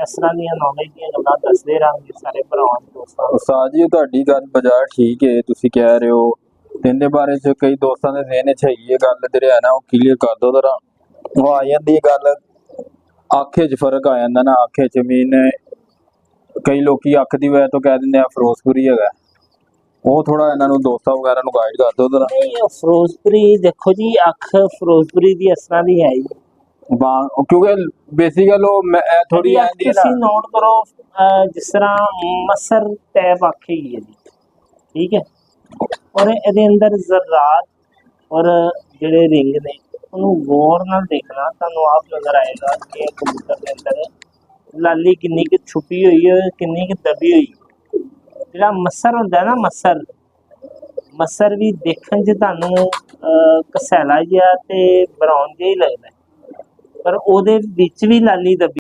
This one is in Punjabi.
इस तरह ਦੀਆਂ ਨੌਲੇਜ ਦੀਆਂ ਗੱਲਾਂ ਦੱਸਦੇ ਰਹਾਂਗੇ ਸਾਰੇ ਭਰਾਵਾਂ ਦੋਸਤਾਂ ਨੂੰ। ਉਸਤਾਦ ਜੀ ਤੁਹਾਡੀ ਗੱਲ ਬਜਾ ਠੀਕ ਹੈ, ਤੁਸੀਂ ਕਹਿ ਰਹੇ ਹੋ ਇਹਦੇ ਬਾਰੇ ਚ ਕਈ ਦੋਸਤਾਂ ਦੇ ਜ਼ਿਹਨ ਚ ਹੈਗੀ ਇਹ ਗੱਲ ਜਿਹੜਾ ਹੈ ਨਾ, ਉਹ ਕਲੀਅਰ ਕਰ ਦੋ ਜ਼ਰਾ। ਉਹ ਆ ਜਾਂਦੀ ਗੱਲ ਆਖੇ ਚ ਫਰਕ ਆ ਜਾਂਦਾ ਨਾ, ਆਖੇ ਚ ਮੀਨ ਕਈ ਲੋਕੀ ਅੱਖ ਦੀ ਵਜ੍ਹਾ ਤੋਂ ਕਹਿ ਦਿੰਦੇ ਆ ਫਿਰੋਜ਼ਪੁਰੀ ਹੈਗਾ, ਉਹ ਥੋੜਾ ਇਹਨਾਂ ਨੂੰ ਦੋਸਤਾਂ ਵਗੈਰਾ ਨੂੰ ਗਾਈਡ ਕਰ ਦੋ ਜ਼ਰਾ। ਨਹੀਂ ਫਿਰੋਜ਼ਪੁਰੀ ਦੇਖੋ ਜੀ, ਅੱਖ ਫਿਰੋਜ਼ਪੁਰੀ ਦੀ ਇਸ ਤਰ੍ਹਾਂ ਦੀ ਹੈ ਜੀ, ਕਿਉਂਕਿ ਬੇਸਿਕਲ ਉਹ ਥੋੜੀ ਆਂਦੀ ਹੈ ਨਾ, ਤੁਸੀਂ ਨੋਟ ਕਰੋ ਜਿਸ ਤਰ੍ਹਾਂ ਮਸਰ ਟੈਬ ਅੱਖ ਹੈਗੀ ਹੈ ਜੀ, ਠੀਕ ਹੈ, ਔਰ ਇਹਦੇ ਅੰਦਰ ਜ਼ਰਾਤ ਔਰ ਜਿਹੜੇ ਰਿੰਗ ਨੇ ਉਹਨੂੰ ਗੌਰ ਨਾਲ ਦੇਖਣਾ, ਤੁਹਾਨੂੰ ਆਪ ਨਜ਼ਰ ਆਏਗਾ ਕਿ ਕਬੂਤਰ ਦੇ ਅੰਦਰ ਲਾਲੀ ਕਿੰਨੀ ਕੁ ਛੁਪੀ ਹੋਈ ਹੈ, ਕਿੰਨੀ ਕੁ ਦਬੀ ਹੋਈ। ਜਿਹੜਾ ਮਸਰ ਹੁੰਦਾ ਨਾ, ਮਸਰ ਵੀ ਦੇਖਣ 'ਚ ਤੁਹਾਨੂੰ ਕਸੈਲਾ ਜਿਹਾ ਤੇ ਬਰਾਊਨ ਜਿਹਾ ਹੀ ਲੱਗਦਾ, ਪਰ ਉਹਦੇ ਵਿੱਚ ਵੀ ਲਾਲੀ ਦਬੀ